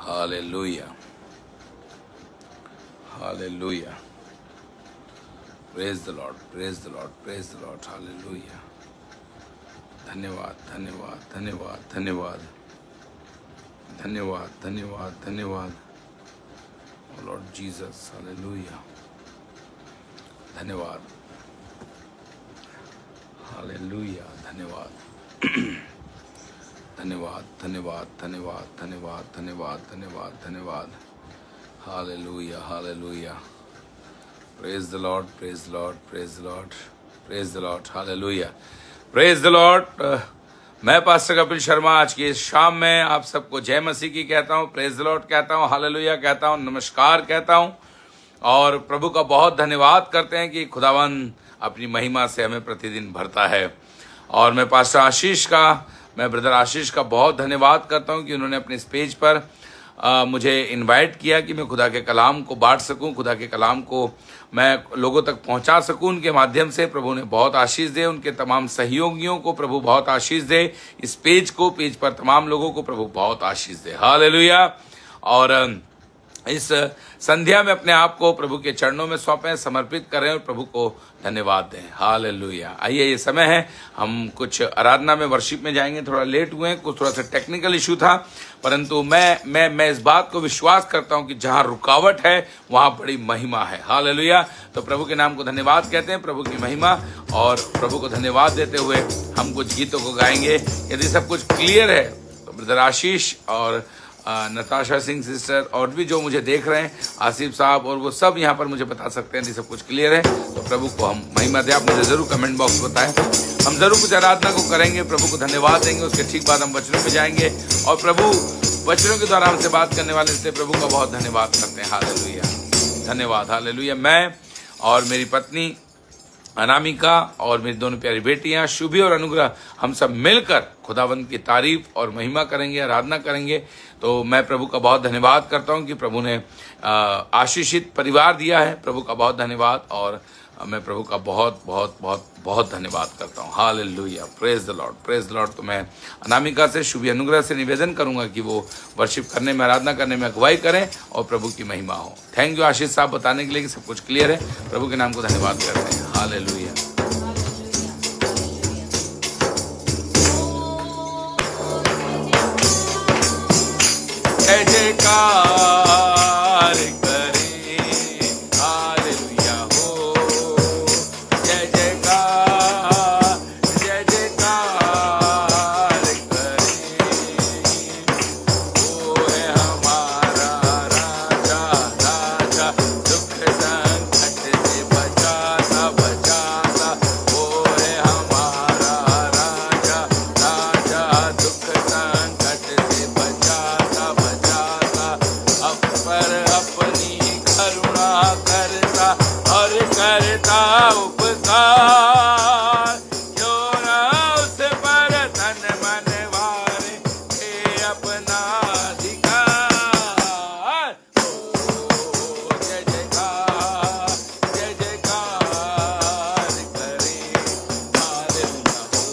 Hallelujah. Hallelujah. Praise the Lord. Praise the Lord. Praise the Lord. Hallelujah. धन्यवाद धन्यवाद धन्यवाद धन्यवाद धन्यवाद धन्यवाद धन्यवाद लॉर्ड जीसस हालेलुया धन्यवाद हालेलुया धन्यवाद धन्यवाद धन्यवाद धन्यवाद धन्यवाद धन्यवाद धन्यवाद धन्यवाद hallelujah hallelujah praise the lord praise the lord praise the lord praise the Lord hallelujah praise the Lord. मैं पास्टर कपिल शर्मा आज की इस शाम में आप सबको जय मसीह की कहता हूँ, प्रेज द लॉर्ड कहता हूँ, हालेलुया कहता हूँ, नमस्कार कहता हूँ और प्रभु का बहुत धन्यवाद करते हैं कि खुदावन अपनी महिमा से हमें प्रतिदिन भरता है। और मैं पास्टर आशीष का, मैं ब्रदर आशीष का बहुत धन्यवाद करता हूँ कि उन्होंने अपने इस पेज पर मुझे इनवाइट किया कि मैं खुदा के कलाम को बांट सकूं, खुदा के कलाम को मैं लोगों तक पहुंचा सकूं उनके माध्यम से। प्रभु ने बहुत आशीष दे, उनके तमाम सहयोगियों को प्रभु बहुत आशीष दे, इस पेज पर तमाम लोगों को प्रभु बहुत आशीष दे। हालेलुया। और इस संध्या में अपने आप को प्रभु के चरणों में सौंपें, समर्पित करें और प्रभु को धन्यवाद दें। हालेलुया। आइए, ये समय है, हम कुछ आराधना में वर्शिप में जाएंगे। थोड़ा लेट हुए हैं, कुछ थोड़ा सा टेक्निकल इशू था, परंतु मैं इस बात को विश्वास करता हूं कि जहां रुकावट है वहां बड़ी महिमा है। हालेलुया। तो प्रभु के नाम को धन्यवाद कहते हैं, प्रभु की महिमा, और प्रभु को धन्यवाद देते हुए हम कुछ गीतों को गाएंगे। यदि सब कुछ क्लियर है तो ब्रदर आशीष और नताशा सिंह सिस्टर और भी जो मुझे देख रहे हैं, आसिफ साहब, और वो सब यहाँ पर मुझे बता सकते हैं यदि सब कुछ क्लियर है तो प्रभु को हम महिमा दें। आप मुझे जरूर कमेंट बॉक्स में बताएं। हम जरूर कुछ आराधना को करेंगे, प्रभु को धन्यवाद देंगे, उसके ठीक बाद हम वचनों में जाएंगे और प्रभु वचनों के द्वारा हमसे बात करने वाले इसलिए प्रभु का बहुत धन्यवाद करते हैं। हालेलुया, धन्यवाद। हालेलुया। मैं और मेरी पत्नी अनामिका और मेरी दोनों प्यारी बेटियां शुभी और अनुग्रह, हम सब मिलकर खुदावंत की तारीफ और महिमा करेंगे, आराधना करेंगे। तो मैं प्रभु का बहुत धन्यवाद करता हूं कि प्रभु ने आशीषित परिवार दिया है। प्रभु का बहुत धन्यवाद, और मैं प्रभु का बहुत बहुत बहुत बहुत धन्यवाद करता हूं। Hallelujah. Praise the lord, praise the Lord. तो मैं अनामिका से, शुभी अनुग्रह से निवेदन करूंगा कि वो वर्शिप करने में, आराधना करने में अगुवाई करें और प्रभु की महिमा हो। थैंक यू आशीष साहब बताने के लिए कि सब कुछ क्लियर है। प्रभु के नाम को धन्यवाद करते हैं। हालेलुया। जय जयकार करे, हालेलुया हो, जय जयकार, जय जयकार करे, वो है हमारा राजा, राजा, दुख संकट से बचाता बचाता, वो है हमारा राजा, राजा, दुख संकट से बचाता बचाता, पर अपनी करुणा करता और करता उपकार, क्यों ना उस पर तन मन वारे हे अपना अधिकार। ओ जय जयकार, जय जयकार करे, हालेलुया हो,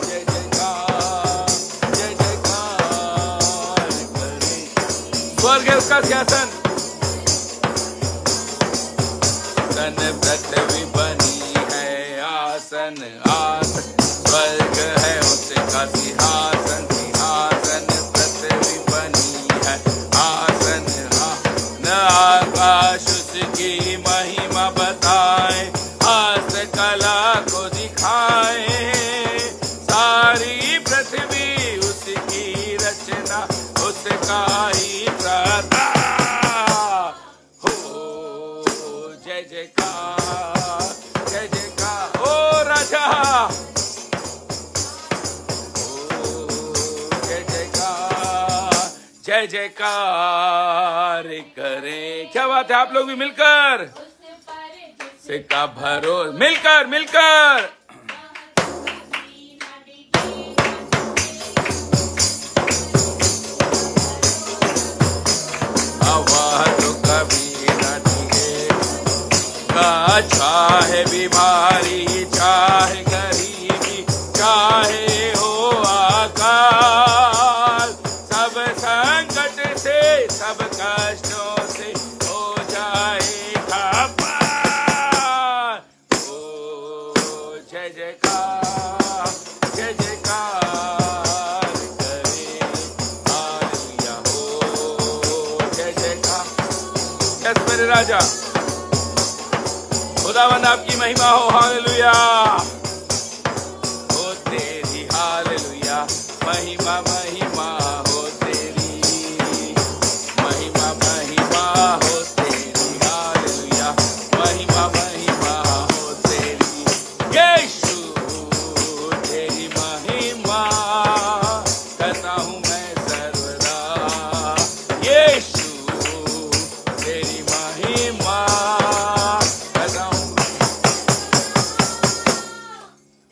जय जयकार, जय जयकार करे। स्वर्ग है उसका सिंहासन, तन पृथ्वी बनी है आसन आसन, स्वर्ग है उसका सिंहासन सिंहासन, पृथ्वी बनी है आसन आसन, आकाश उसकी महिमा बताए, हाथ कला को दिखाए, सारी पृथ्वी उसकी रचना, उसका ही प्रताप हो। जय जयकार, जय जयकार, ओ राजा, ओ जय जयकार, जय जयकार करे। क्या बात है, आप लोग भी मिलकर से का भरोसा, मिलकर मिलकर हवा तो कभी न डिगेगा, चाहे बीमारी, चाहे गरीबी, चाहे हो आकाल, सब संकट यस मेरे राजा, खुदावन आपकी महिमा हो। हालेलुया हो तेरी, हालेलुया महिमा महिमा हो तेरी, महिमा महिमा हो तेरी, हालेलुया महिमा महिमा हो तेरी। यीशु तेरी महिमा करता हूँ मैं सर्वदा, यीशु तेरी महिमा करता हूँ।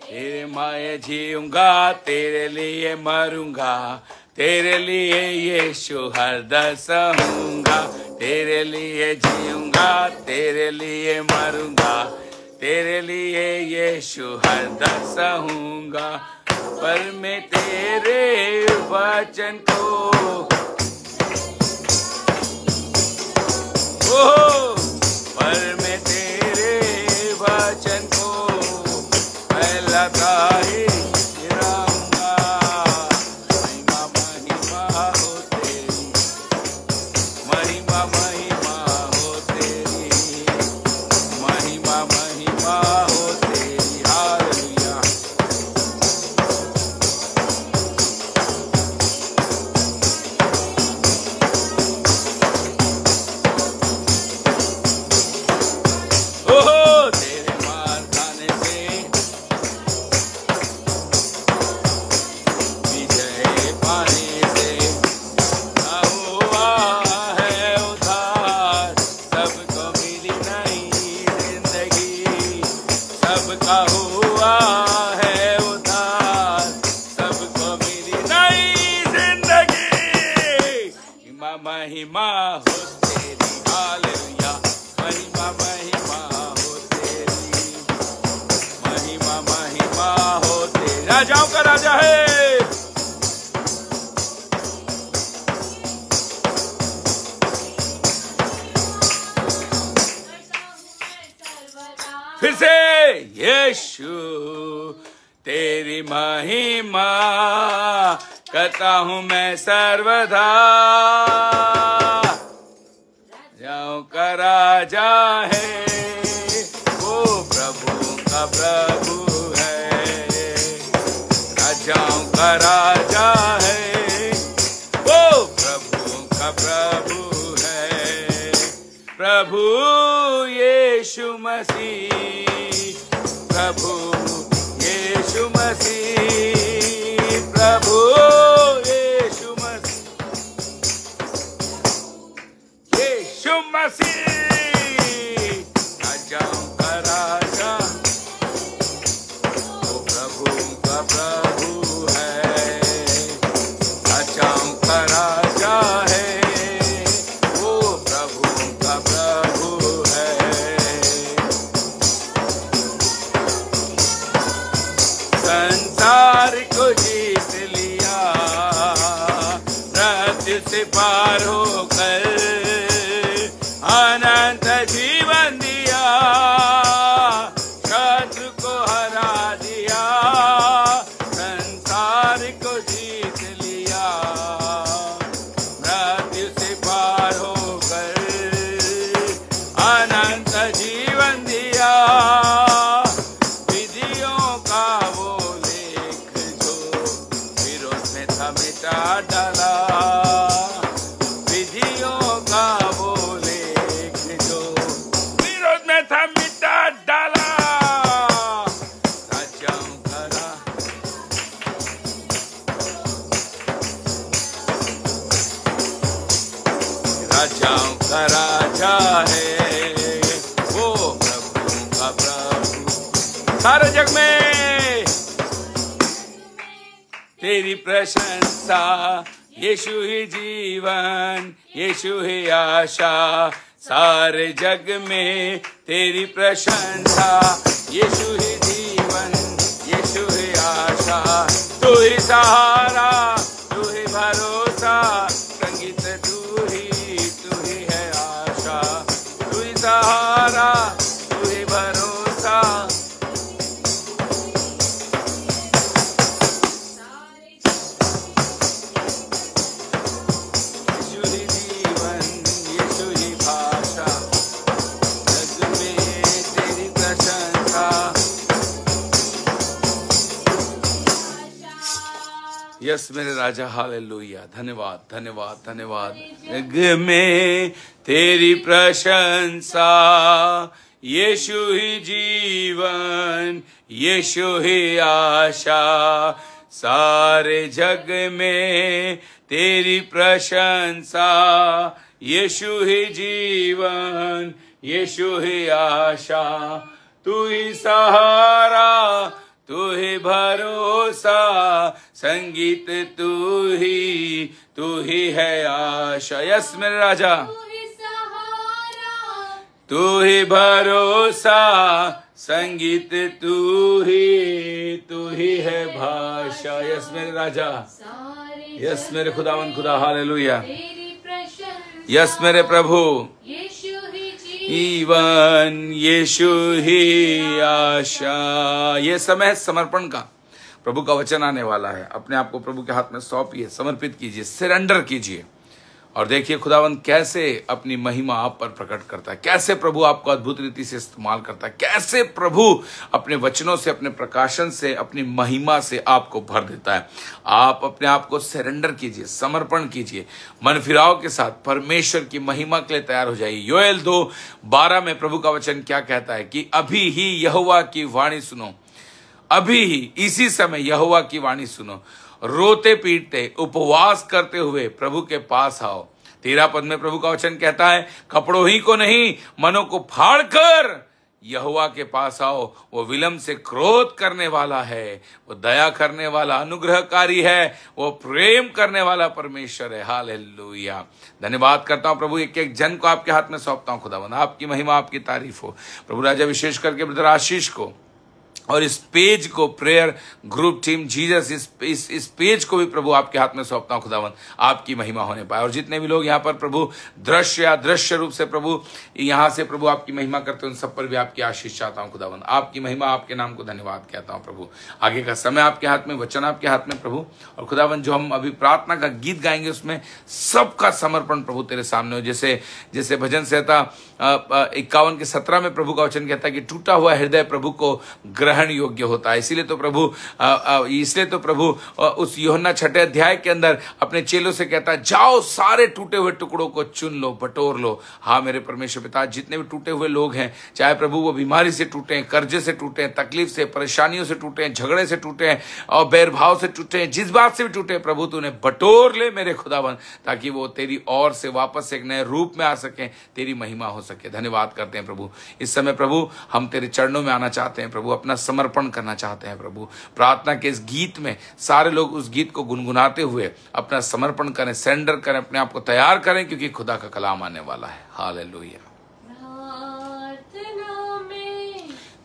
तेरे माये जीऊंगा, तेरे लिए मरूंगा, तेरे लिए यीशु हरदम सहूंगा। तेरे लिए जीऊंगा, तेरे लिए मरूंगा, तेरे लिए यीशु हरदम सहूंगा। पर मैं तेरे वचन को, पर मैं तेरे वचन को फैलाता ही रहूंगा। महिमा महिमा हो तेरी, महिमा महिमा हो तेरी, महिमा महिमा हो तेरी। हालेलुया तेरे मार खाने से विजय पाने से ना हुआ है उधार। सबको मिली नई जिंदगी, सबका हुआ है उधार, सबको मिली नई जिंदगी। महिमा महिमा हो तेरी, हालेलुया महिमा महिमा हो तेरी, महिमा महिमा हो तेरी। राजाओं का राजा है, फिर से यीशु तेरी महिमा करता हूँ मैं सर्वदा। राजाओं का राजा है, वो प्रभु का प्रभु है। राजाओं का राजा है, वो प्रभु का प्रभु है। प्रभु यीशु मसीह, प्रभु यीशु मसीह, प्रभु यीशु मसीह, यीशु मसीह। राजाओं का राजा, वो प्रभु का प्रभु है। राजाओं का राजा है, वो प्रभु का प्रभु है। संसार को जीत लिया, मृत्यु से पार होकर अनंत जीवन दिया। शत्रु को हरा दिया, संसार को जीत लिया, मृत्यु से पार होकर अनंत जीवन दिया। विधियों का वो लेख जो विरोध में था मिटा डाला, विधियों का वो लेख जो विरोध में था मिटा डाला। राजाओं का राजाओं का राजा है, वो प्रभु का प्रभु। सारे जग में तेरी प्रशंसा, यीशु ही जीवन, यीशु ही आशा। सारे जग में तेरी प्रशंसा, यीशु ही जीवन, यीशु ही आशा। तू ही सहारा, तू ही भरोसा, संगीत तू ही है आशा। तू ही सहारा, तू ही भरोसा, यीशु ही जीवन, यीशु ही भाषा। यस मेरे राजा, हालेलुया। धन्यवाद धन्यवाद धन्यवाद। जग में तेरी प्रशंसा, यीशु ही जीवन, यीशु ही आशा। सारे जग में तेरी प्रशंसा, यीशु ही जीवन, यीशु ही आशा। तू ही सहारा, तू ही भरोसा, संगीत तू ही है आशा। यस मेरे राजा, तू ही भरोसा, संगीत तू ही है भाषा। यस मेरे राजा, यस मेरे खुदावन खुदा, हालेलुया। यस मेरे प्रभु, जीवन, यीशु ही आशा। ये समय है समर्पण का। प्रभु का वचन आने वाला है। अपने आप को प्रभु के हाथ में सौंपिए, समर्पित कीजिए, सरेंडर कीजिए और देखिए खुदावंद कैसे अपनी महिमा आप पर प्रकट करता है, कैसे प्रभु आपको अद्भुत रीति से इस्तेमाल करता है, कैसे प्रभु अपने वचनों से, अपने प्रकाशन से, अपनी महिमा से आपको भर देता है। आप अपने आप को सरेंडर कीजिए, समर्पण कीजिए, मन फिराव के साथ परमेश्वर की महिमा के लिए तैयार हो जाइए। योएल 2:12 में प्रभु का वचन क्या कहता है कि अभी ही यहोवा की वाणी सुनो, अभी ही इसी समय यहोवा की वाणी सुनो, रोते पीटते उपवास करते हुए प्रभु के पास आओ। 13 पद में प्रभु का वचन कहता है, कपड़ों ही को नहीं मनों को फाड़कर यहोवा के पास आओ। वो विलंब से क्रोध करने वाला है, वो दया करने वाला अनुग्रहकारी है, वो प्रेम करने वाला परमेश्वर है। हालेलुया। धन्यवाद करता हूं प्रभु, एक एक जन को आपके हाथ में सौंपता हूं खुदावंद। आपकी महिमा, आपकी तारीफ हो प्रभु राजा। विशेष करके ब्रदर आशीष को और इस पेज को, प्रेयर ग्रुप टीम जीसस, इस पेज को भी प्रभु आपके हाथ में सौंपता हूं खुदावन। आपकी महिमा होने पाए और जितने भी लोग यहाँ पर प्रभु दृश्य या दृश्य रूप से प्रभु यहाँ से प्रभु आपकी महिमा करते हैं, उन सब पर भी आपकी आशीष चाहता हूं खुदावन। आपकी महिमा, आपके नाम को धन्यवाद कहता हूं प्रभु। आगे का समय आपके हाथ में, वचन आपके हाथ में प्रभु। और खुदावन जो हम अभी प्रार्थना का गीत गाएंगे उसमें सबका समर्पण प्रभु तेरे सामने हो। जैसे भजन संहिता 51 के 17 में प्रभु का वचन कहता है कि टूटा हुआ हृदय प्रभु को ग्रहण योग्य होता है। इसलिए तो प्रभु उस यूहन्ना 6 अध्याय के अंदर अपने चेलों से कहता है, जाओ सारे टूटे हुए टुकड़ों को चुन लो, बटोर लो। हाँ मेरे परमेश्वर पिता, जितने भी टूटे हुए लोग हैं, चाहे प्रभु वो बीमारी से टूटे हैं, कर्जे से टूटे हैं, तकलीफ से, परेशानियों से टूटे हैं, झगड़े से टूटे हैं और बैरभाव से टूटे हैं, जिस बात से भी टूटे हैं प्रभु तूने बटोर ले मेरे खुदावन, ताकि वो तेरी ओर से वापस एक नए रूप में आ सके, तेरी महिमा हो सके। धन्यवाद करते हैं प्रभु। इस समय प्रभु हम तेरे चरणों में आना चाहते हैं प्रभु, अपना समर्पण करना चाहते हैं प्रभु। प्रार्थना के इस गीत में सारे लोग उस गीत को गुनगुनाते हुए अपना समर्पण करें, सरेंडर करें, अपने आप को तैयार करें, क्योंकि खुदा का कलाम आने वाला है। हालेलुया।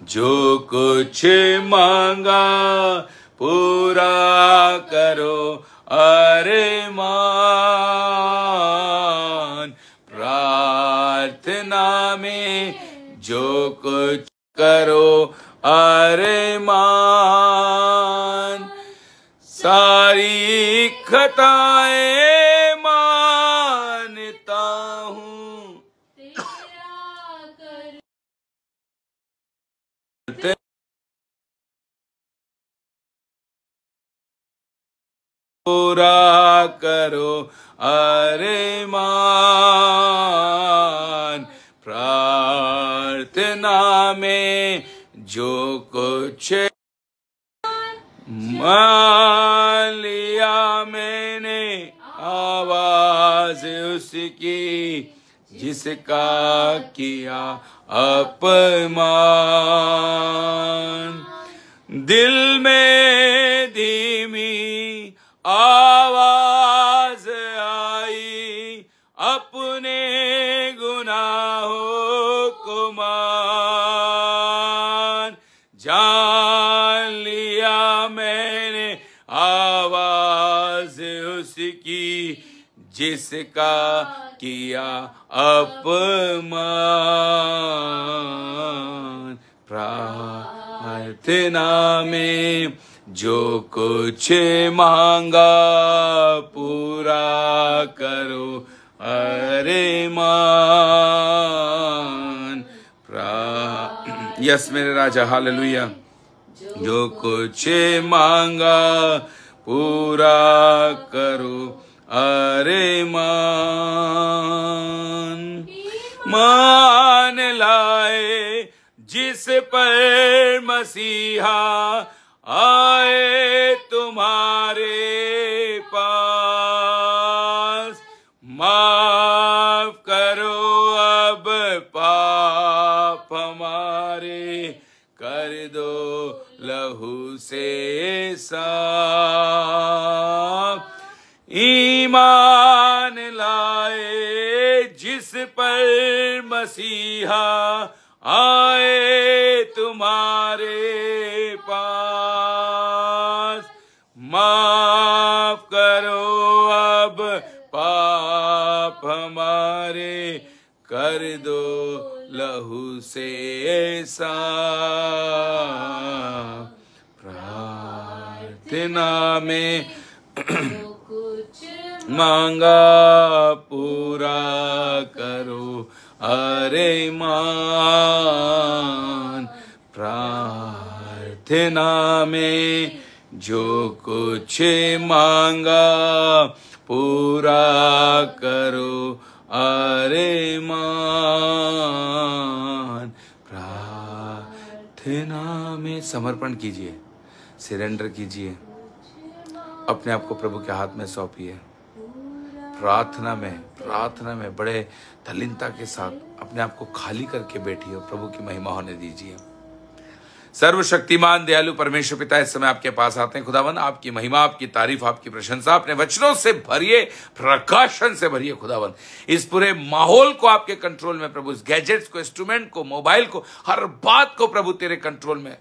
जो कुछ मांगा पूरा करो अरमान, प्रार्थना में जो कुछ करो अरमान, सारी खताएं मानता हूँ, पूरा करो अरमान, प्रार्थना में जो कुछ मान लिया मैंने, आवाज उसकी जिसका किया अपमान, दिल में धीमी आवाज आई, अपने गुनाहों को मान, जान लिया मैंने आवाज उसकी जिसका किया अपमान, प्रार्थना में जो कुछ मांगा पूरा करो अरमान। यस मेरे राजा, हालेलुया। जो कुछ मांगा पूरा करो अरमान। मान लाए जिस पर मसीहा आए तुम्हारे पास, माफ करो अब पाप हमारे, कर दो लहू से साफ। ईमान लाए जिस पर मसीहा आए तुम्हारे पास, माफ करो अब पाप हमारे, कर दो लहू से साफ। प्रार्थना में मांगा पूरा करो अरमान। प्रार्थना में जो कुछ मांगा पूरा करो अरमान। प्रार्थना में समर्पण कीजिए, सरेंडर कीजिए, अपने आप को प्रभु के हाथ में सौंपिए। प्रार्थना में बड़े तल्लीनता के साथ अपने आप को खाली करके बैठिए और प्रभु की महिमा होने दीजिए। सर्वशक्तिमान दयालु परमेश्वर पिता, इस समय आपके पास आते हैं खुदावन। आपकी महिमा, आपकी तारीफ, आपकी प्रशंसा अपने वचनों से भरिए, प्रकाशन से भरिए खुदावन। इस पूरे माहौल को आपके कंट्रोल में प्रभु, इस गैजेट्स को, इंस्ट्रूमेंट को, मोबाइल को, हर बात को प्रभु तेरे कंट्रोल में,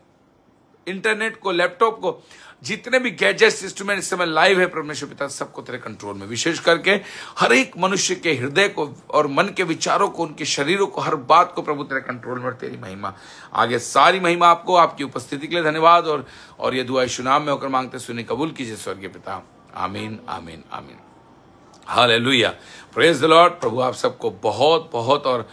इंटरनेट को, लैपटॉप को, जितने भी गैजेट्स, इंस्ट्रूमेंट इस समय लाइव है परमेश्वर पिता, सबको तेरे कंट्रोल में। विशेष करके हर एक मनुष्य के हृदय को और मन के विचारों को, उनके शरीरों को, हर बात को प्रभु तेरे कंट्रोल में। तेरी महिमा आगे, सारी महिमा आपको, आपकी उपस्थिति के लिए धन्यवाद। और ये दुआ यीशु नाम में होकर मांगते सुनी कबूल कीजिए स्वर्गीय पिता। आमीन, आमीन, आमीन। Hallelujah, praise the lord. प्रभु आप सबको बहुत बहुत और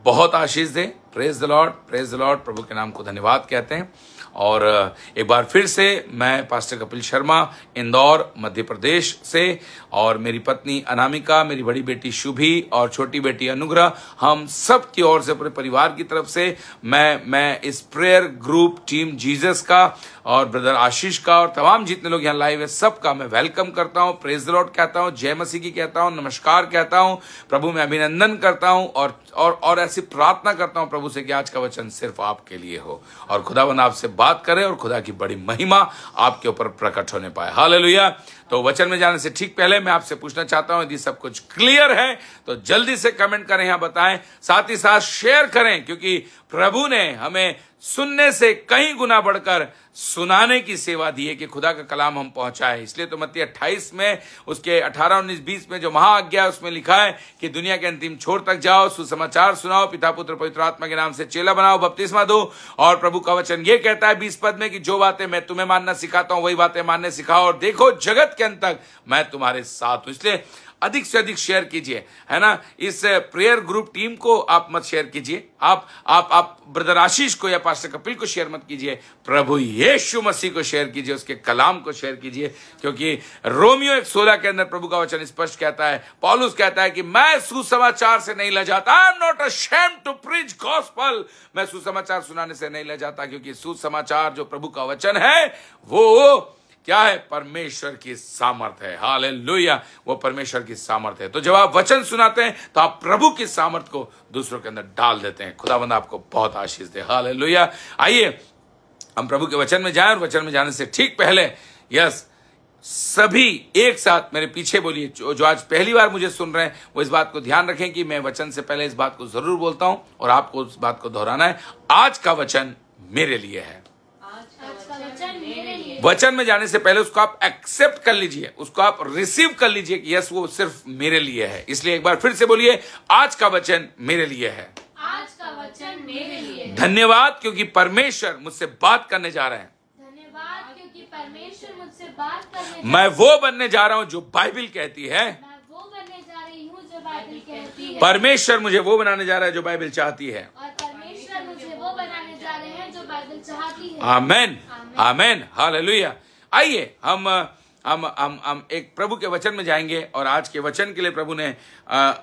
बहुत आशीष दे। Praise the lord, praise the lord. प्रभु के नाम को धन्यवाद कहते हैं। और एक बार फिर से मैं पास्टर कपिल शर्मा, इंदौर मध्य प्रदेश से, और मेरी पत्नी अनामिका, मेरी बड़ी बेटी शुभी और छोटी बेटी अनुग्रह, हम सब की ओर से, पूरे परिवार की तरफ से मैं इस प्रेयर ग्रुप टीम जीसस का और ब्रदर आशीष का और तमाम जितने लोग यहाँ लाइव है सबका मैं वेलकम करता हूँ। प्रेज द लॉर्ड कहता हूँ, जय मसीह की कहता हूँ, नमस्कार कहता हूँ, प्रभु में अभिनंदन करता हूँ और ऐसी प्रार्थना करता हूँ प्रभु से कि आज का वचन सिर्फ आपके लिए हो और खुदावन आपसे बात करे और खुदा की बड़ी महिमा आपके ऊपर प्रकट होने पाए। हालेलुया। तो वचन में जाने से ठीक पहले मैं आपसे पूछना चाहता हूं, यदि सब कुछ क्लियर है तो जल्दी से कमेंट करें, यहां बताएं, साथ ही साथ शेयर करें, क्योंकि प्रभु ने हमें सुनने से कहीं गुना बढ़कर सुनाने की सेवा दी है कि खुदा का कलाम हम पहुंचाए। इसलिए तो मत्ती 28 में उसके 18, 19, 20 में जो महाआज्ञा है उसमें लिखा है कि दुनिया के अंतिम छोर तक जाओ, सुसमाचार सुनाओ, पिता पुत्र पवित्र आत्मा के नाम से चेला बनाओ, बपतिस्मा दो। और प्रभु का वचन ये कहता है 20 पद में कि जो बातें मैं तुम्हें मानना सिखाता हूं वही बातें मानने सिखाओ, और देखो जगत के अंत तक मैं तुम्हारे साथ हूं। इसलिए अधिक से अधिक शेयर कीजिए, है ना। इस प्रेयर ग्रुप टीम को आप मत शेयर कीजिए, आप ब्रदर आशीष को या पास्टर कपिल को शेयर मत कीजिए, प्रभु यीशु मसीह को शेयर कीजिए, उसके कलाम को शेयर कीजिए, क्योंकि रोमियो 1:16 के अंदर प्रभु का वचन स्पष्ट कहता है, पौलुस कहता है कि मैं सुसमाचार से नहीं लजाता, I am not ashamed to preach gospel. मैं सुसमाचार सुनाने से नहीं लजाता, क्योंकि सुसमाचार जो प्रभु का वचन है वो क्या है? परमेश्वर की सामर्थ है। हालेलुया, वो परमेश्वर की सामर्थ है। तो जब आप वचन सुनाते हैं तो आप प्रभु की सामर्थ को दूसरों के अंदर डाल देते हैं। खुदावंद आपको बहुत आशीष दे। हालेलुया। आइए हम प्रभु के वचन में जाएं, और वचन में जाने से ठीक पहले सभी एक साथ मेरे पीछे बोलिए, जो आज पहली बार मुझे सुन रहे हैं वो इस बात को ध्यान रखें कि मैं वचन से पहले इस बात को जरूर बोलता हूं और आपको उस बात को दोहराना है। आज का वचन मेरे लिए है। वचन में जाने से पहले उसको आप एक्सेप्ट कर लीजिए, उसको आप रिसीव कर लीजिए कि यस वो सिर्फ मेरे लिए है। इसलिए एक बार फिर से बोलिए, आज का वचन मेरे लिए है। आज का वचन मेरे लिए है। धन्यवाद क्योंकि परमेश्वर मुझसे बात करने जा रहे हैं। धन्यवाद क्योंकि परमेश्वर मुझसे बात करने मैं वो बनने जा रहा हूं जो बाइबल कहती है। मैं वो बनने जा रही हूँ जो बाइबल कहती है। परमेश्वर मुझे वो बनाने जा रहा है जो बाइबल चाहती है। और परमेश्वर मुझे वो बनाने जा रहे हैं जो बाइबल चाहती है। आमेन, आमेन, हालेलुया। आइए हम हम एक प्रभु के वचन में जाएंगे और आज के वचन के लिए प्रभु ने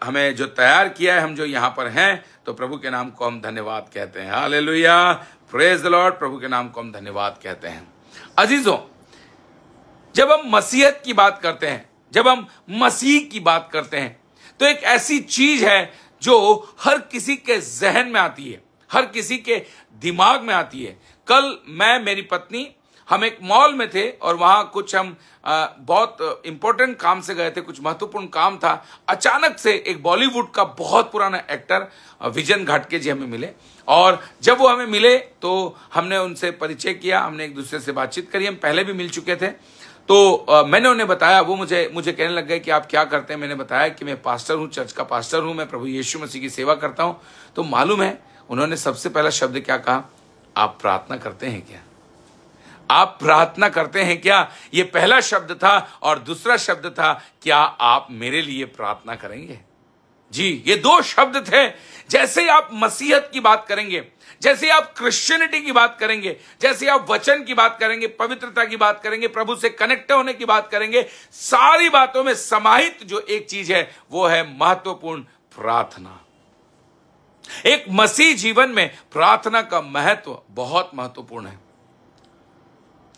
हमें जो तैयार किया है, हम जो यहाँ पर हैं, तो प्रभु के नाम को हम धन्यवाद कहते हैं। Hallelujah, praise the lord. प्रभु के नाम को हम धन्यवाद कहते हैं। अजीजों, जब हम मसीहत की बात करते हैं, जब हम मसीह की बात करते हैं, तो एक ऐसी चीज है जो हर किसी के जहन में आती है, हर किसी के दिमाग में आती है। कल मैं, मेरी पत्नी, हम एक मॉल में थे और वहां कुछ हम बहुत इंपॉर्टेंट काम से गए थे, कुछ महत्वपूर्ण काम था। अचानक से एक बॉलीवुड का बहुत पुराना एक्टर विजन घाटके जी हमें मिले और जब वो हमें मिले तो हमने उनसे परिचय किया, हमने एक दूसरे से बातचीत करी। हम पहले भी मिल चुके थे। तो मैंने उन्हें बताया, वो मुझे कहने लग गए कि आप क्या करते हैं। मैंने बताया कि मैं पास्टर हूं, चर्च का पास्टर हूं, मैं प्रभु यीशु मसीह की सेवा करता हूं। तो मालूम है उन्होंने सबसे पहला शब्द क्या कहा? आप प्रार्थना करते हैं क्या? आप प्रार्थना करते हैं क्या? ये पहला शब्द था। और दूसरा शब्द था, क्या आप मेरे लिए प्रार्थना करेंगे? जी, ये दो शब्द थे। जैसे ही आप मसीहत की बात करेंगे, जैसे आप क्रिश्चियनिटी की बात करेंगे, जैसे आप वचन की बात करेंगे, पवित्रता की बात करेंगे, प्रभु से कनेक्ट होने की बात करेंगे, सारी बातों में समाहित जो एक चीज है वो है महत्वपूर्ण प्रार्थना। एक मसीह जीवन में प्रार्थना का महत्व बहुत महत्वपूर्ण है।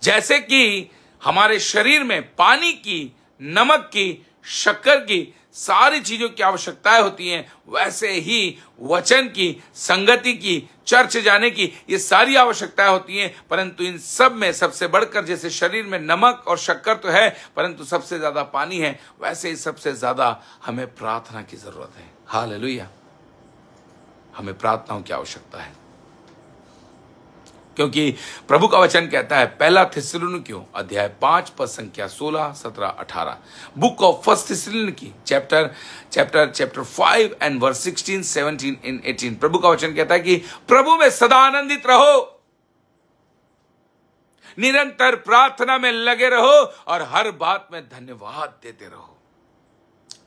जैसे कि हमारे शरीर में पानी की, नमक की, शक्कर की, सारी चीजों की आवश्यकताएं होती हैं, वैसे ही वचन की, संगति की, चर्च जाने की, ये सारी आवश्यकताएं होती हैं। परंतु इन सब में सबसे बढ़कर, जैसे शरीर में नमक और शक्कर तो है, परंतु सबसे ज्यादा पानी है, वैसे ही सबसे ज्यादा हमें प्रार्थना की जरूरत है। हालेलुया, हमें प्रार्थनाओं की आवश्यकता है, क्योंकि प्रभु का वचन कहता है, पहला थिस्सलुनीकियों अध्याय 5 पद संख्या 16, 17, 18, बुक ऑफ फर्स्ट थिस्सलुनीकी चैप्टर 5 एंड वर्स 16, 17 एंड 18। प्रभु का वचन कहता है कि प्रभु में सदा आनंदित रहो, निरंतर प्रार्थना में लगे रहो और हर बात में धन्यवाद देते रहो।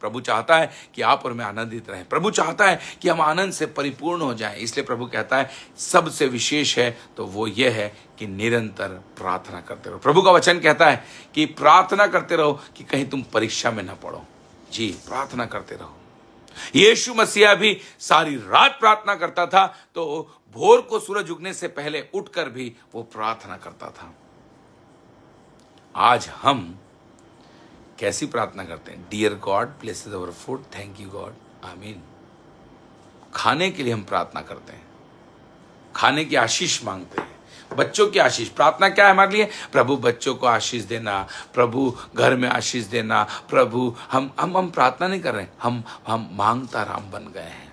प्रभु चाहता है कि आप और मैं आनंदित रहें। प्रभु चाहता है कि हम आनंद से परिपूर्ण हो जाएं। इसलिए प्रभु कहता है सबसे विशेष है तो वो ये है कि निरंतर प्रार्थना करते रहो। प्रभु का वचन कहता है कि प्रार्थना करते रहो कि कहीं तुम परीक्षा में ना पड़ो। जी, प्रार्थना करते रहो। यीशु मसीहा भी सारी रात प्रार्थना करता था, तो भोर को सूरज उगने से पहले उठकर भी वो प्रार्थना करता था। आज हम कैसी प्रार्थना करते हैं? Dear God, blesses our food, thank you God, आमीन। खाने के लिए हम प्रार्थना करते हैं, खाने की आशीष मांगते हैं, बच्चों की आशीष। प्रार्थना क्या है हमारे लिए? प्रभु बच्चों को आशीष देना, प्रभु घर में आशीष देना। प्रभु हम प्रार्थना नहीं कर रहे हैं, हम मांगता राम बन गए हैं।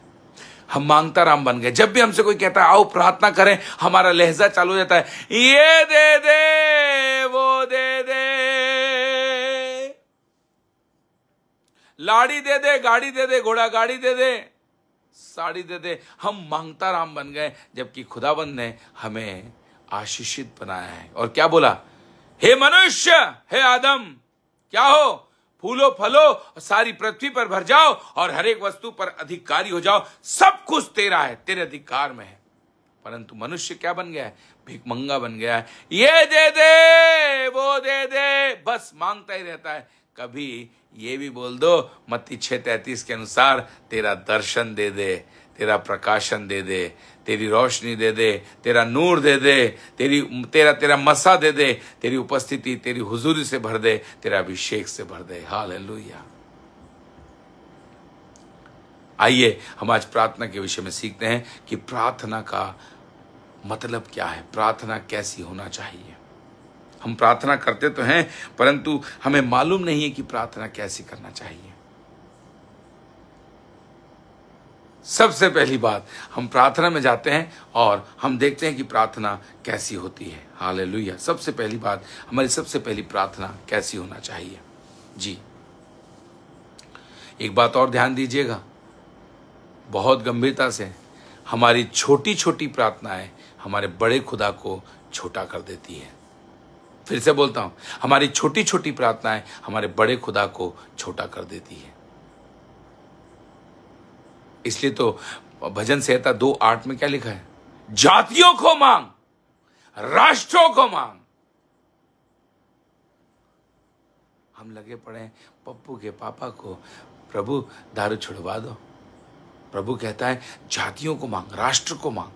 हम मांगता राम बन गए। जब भी हमसे कोई कहता है आओ प्रार्थना करें, हमारा लहजा चालू हो जाता है, ये दे दे, वो दे दे, लाड़ी दे दे, गाड़ी दे दे, घोड़ा गाड़ी दे दे, साड़ी दे दे। हम मांगता राम बन गए, जबकि खुदाबंद ने हमें आशीषित बनाया है। और क्या बोला? हे मनुष्य, हे आदम, क्या हो? फूलो फलो, सारी पृथ्वी पर भर जाओ और हर एक वस्तु पर अधिकारी हो जाओ। सब कुछ तेरा है, तेरे अधिकार में है। परंतु मनुष्य क्या बन गया है? भिखमंगा बन गया है। ये दे दे, वो दे दे, बस मांगता ही रहता है। कभी ये भी बोल दो मत्ती 6:33 के अनुसार, तेरा दर्शन दे दे, तेरा प्रकाशन दे दे, तेरी रोशनी दे दे, तेरा नूर दे दे, तेरा मसा दे दे, तेरी उपस्थिति, तेरी हुजूरी से भर दे, तेरा अभिषेक से भर दे। हालेलुया। आइए हम आज प्रार्थना के विषय में सीखते हैं कि प्रार्थना का मतलब क्या है, प्रार्थना कैसी होना चाहिए। हम प्रार्थना करते तो हैं, परंतु हमें मालूम नहीं है कि प्रार्थना कैसी करना चाहिए। सबसे पहली बात, हम प्रार्थना में जाते हैं और हम देखते हैं कि प्रार्थना कैसी होती है। हालेलुया। सबसे पहली बात, हमारी सबसे पहली प्रार्थना कैसी होना चाहिए। जी, एक बात और ध्यान दीजिएगा, बहुत गंभीरता से, हमारी छोटी छोटी प्रार्थनाएं हमारे बड़े खुदा को छोटा कर देती है। फिर से बोलता हूं, हमारी छोटी छोटी प्रार्थनाएं हमारे बड़े खुदा को छोटा कर देती है। इसलिए तो भजन संहिता 2:8 में क्या लिखा है? जातियों को मांग, राष्ट्रों को मांग, हम लगे पड़े हैं पप्पू के पापा को प्रभु दारू छुड़वा दो। प्रभु कहता है जातियों को मांग, राष्ट्र को मांग,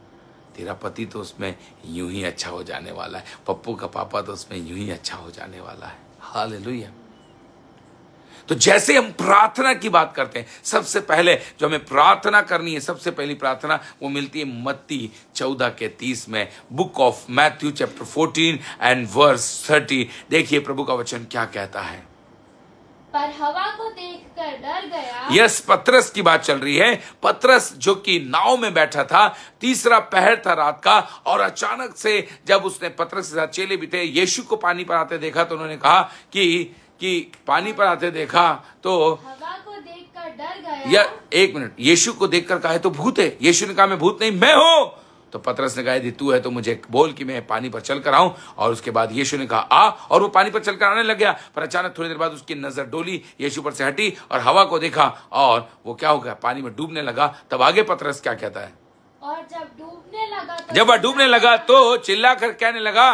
तेरा पति तो उसमें यूं ही अच्छा हो जाने वाला है, पप्पू का पापा तो उसमें यूं ही अच्छा हो जाने वाला है। हालेलुया। तो जैसे हम प्रार्थना की बात करते हैं, सबसे पहले जो हमें प्रार्थना करनी है, सबसे पहली प्रार्थना वो मिलती है मत्ती 14:30 में, book of Matthew chapter 14 and verse 30। देखिए प्रभु का वचन क्या कहता है। पर हवा को देखकर डर गया। यस, पतरस की बात चल रही है। पतरस जो कि नाव में बैठा था, तीसरा पहर था रात का, और अचानक से जब उसने, पतरस के साथ चेले भी थे, यीशु को पानी पर आते देखा तो उन्होंने कहा कि पानी पर आते देखा तो हवा को देखकर डर गया। या एक मिनट, यीशु को देखकर कहा तो भूत है। यीशु ने कहा मैं भूत नहीं, मैं हूं। तो पतरस ने कहा यदि तू है तो मुझे बोल कि मैं पानी पर चलकर आऊं। और उसके बाद यीशु ने कहा आ, और वो पानी पर चलकर आने लग गया। पर अचानक थोड़ी देर बाद उसकी नजर डोली, यीशु पर से हटी और हवा को देखा और वो क्या हो गया, पानी में डूबने लगा। तब आगे पतरस क्या कहता है, और जब डूबने लगा तो जब वह डूबने लगा तो चिल्ला कर कहने लगा,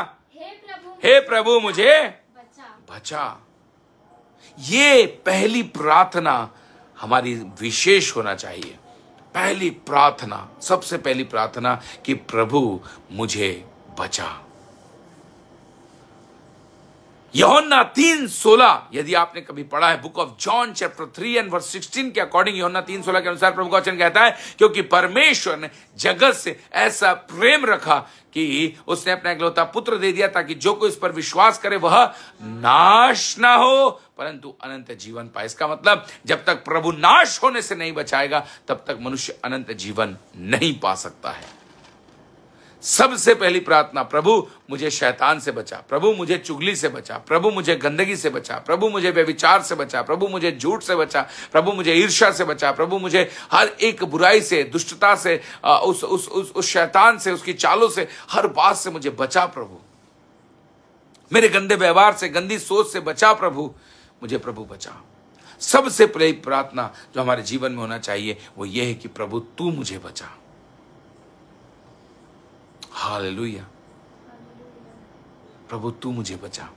हे प्रभु मुझे बचा। ये पहली प्रार्थना हमारी विशेष होना चाहिए। पहली प्रार्थना, सबसे पहली प्रार्थना कि प्रभु मुझे बचा। यूहन्ना 3:16, यदि आपने कभी पढ़ा है, book of John chapter 3 and verse 16 के अकॉर्डिंग, यूहन्ना 3:16 के अनुसार प्रभु का वचन कहता है क्योंकि परमेश्वर ने जगत से ऐसा प्रेम रखा कि उसने अपना इकलौता पुत्र दे दिया ताकि जो कोई इस पर विश्वास करे वह नाश ना हो परंतु अनंत जीवन पाए। इसका मतलब जब तक प्रभु नाश होने से नहीं बचाएगा तब तक मनुष्य अनंत जीवन नहीं पा सकता है। सबसे पहली प्रार्थना, प्रभु मुझे शैतान से बचा, प्रभु मुझे चुगली से बचा, प्रभु मुझे गंदगी से बचा, प्रभु मुझे व्यभिचार से बचा, प्रभु मुझे झूठ से बचा, प्रभु मुझे ईर्ष्या से बचा, प्रभु मुझे हर एक बुराई से, दुष्टता से, उस शैतान से, उसकी चालों से, हर बात से मुझे बचा प्रभु। मेरे गंदे व्यवहार से, गंदी सोच से बचा प्रभु, मुझे प्रभु बचा। सबसे पहली प्रार्थना जो हमारे जीवन में होना चाहिए वो ये है कि प्रभु तू मुझे बचा। हालेलुया। प्रभु तू मुझे बचा।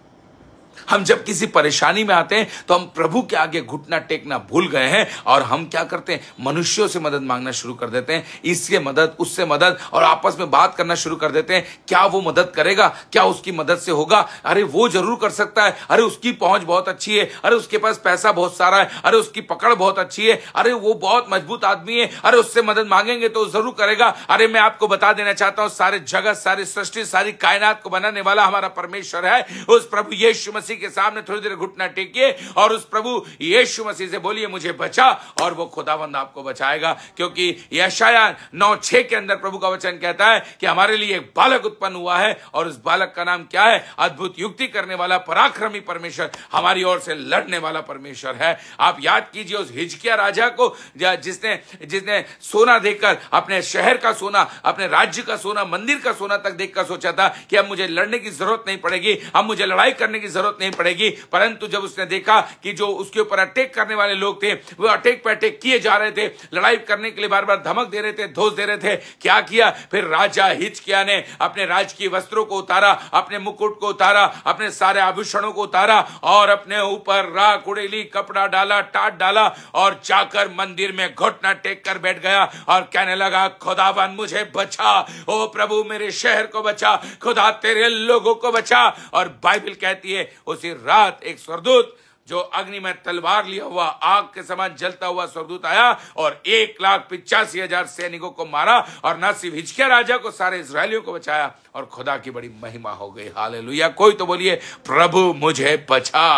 हम जब किसी परेशानी में आते हैं तो हम प्रभु के आगे घुटना टेकना भूल गए हैं और हम क्या करते हैं, मनुष्यों से मदद मांगना शुरू कर देते हैं, इससे मदद उससे मदद, और आपस में बात करना शुरू कर देते हैं। क्या वो मदद करेगा, क्या उसकी मदद से होगा, अरे वो जरूर कर सकता है, अरे उसकी पहुंच बहुत अच्छी है, अरे उसके पास पैसा बहुत सारा है, अरे उसकी पकड़ बहुत अच्छी है, अरे वो बहुत मजबूत आदमी है, अरे उससे मदद मांगेंगे तो जरूर करेगा। अरे मैं आपको बता देना चाहता हूं, सारे जगत, सारी सृष्टि, सारी कायनात को बनाने वाला हमारा परमेश्वर है। उस प्रभु यीशु मसीह के सामने थोड़ी देर घुटना टेकिए और उस प्रभु यीशु मसीह से बोलिए मुझे बचा, और वो खुदावंद आपको बचाएगा। क्योंकि यशाया 9:6 के अंदर प्रभु का वचन कहता है कि हमारे लिए एक बालक उत्पन्न हुआ है और उस बालक का नाम क्या है, अद्भुत युक्ति करने वाला, पराक्रमी परमेश्वर, हमारी ओर से लड़ने वाला परमेश्वर है। आप याद कीजिए उस हिजकिया राजा को जिसने सोना देखकर, अपने शहर का सोना, अपने राज्य का सोना, मंदिर का सोना तक देखकर सोचा था कि अब मुझे लड़ने की जरूरत नहीं पड़ेगी, अब मुझे लड़ाई करने की जरूरत नहीं पड़ेगी। परंतु जब उसने देखा कि जो उसके ऊपर अटैक करने वाले लोग थे वो अटैक पे अटैक किए जा रहे थे, लड़ाई करने के लिए बार बार धमक दे रहे थे, धोस दे रहे थे, क्या किया फिर राजा हिजकिय्याह ने अपने राजकीय वस्त्रों को उतारा, अपने मुकुट को उतारा, अपने सारे आभूषणों को उतारा और अपने ऊपर राख उड़ेली कपड़ा डाला, टाट डाला और जाकर मंदिर में घुटना टेक कर बैठ गया और कहने लगा खुदावन मुझे बचा, ओ प्रभु मेरे शहर को बचा, खुदा तेरे लोगों को बचा। और बाइबल कहती है उसी रात एक स्वर्गदूत जो अग्नि में तलवार लिया हुआ आग के समान जलता हुआ स्वर्गदूत आया और 1,85,000 सैनिकों को मारा और न सिर्फ हिजकिय्याह राजा को, सारे इजरायलियों को बचाया और खुदा की बड़ी महिमा हो गई। हालेलुया। कोई तो बोलिए प्रभु मुझे बचा,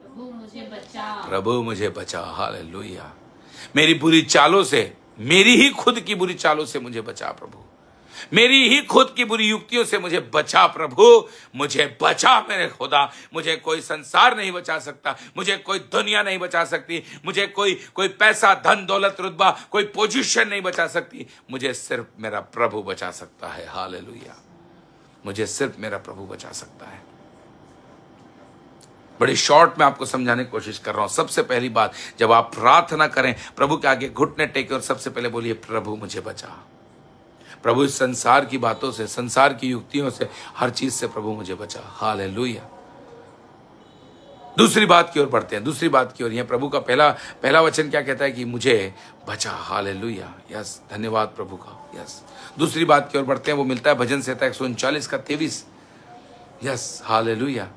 प्रभु मुझे बचा, प्रभु मुझे बचा। हालेलुया। मेरी बुरी चालों से, मेरी ही खुद की बुरी चालों से मुझे बचा प्रभु, मेरी ही खुद की बुरी युक्तियों से मुझे बचा प्रभु, मुझे बचा मेरे खुदा। मुझे कोई संसार नहीं बचा सकता, मुझे कोई दुनिया नहीं बचा सकती, मुझे कोई पैसा, धन, दौलत, रुतबा, कोई पोजीशन नहीं बचा सकती, मुझे सिर्फ मेरा प्रभु बचा सकता है। हालेलुया। मुझे सिर्फ मेरा प्रभु बचा सकता है। बड़ी शॉर्ट में आपको समझाने की कोशिश कर रहा हूं। सबसे पहली बात, जब आप प्रार्थना करें प्रभु के आगे घुटने टेके और सबसे पहले बोलिए प्रभु मुझे बचा। प्रभु इस संसार की बातों से, संसार की युक्तियों से, हर चीज से प्रभु मुझे बचा। हालेलुया। दूसरी बात की ओर बढ़ते हैं, दूसरी बात की ओर। यहाँ प्रभु का पहला वचन क्या कहता है कि मुझे बचा। हालेलुया, यस, धन्यवाद प्रभु का, यस। दूसरी बात की ओर बढ़ते हैं, वो मिलता है भजन संहिता 139 का 23। यस, हालेलुया,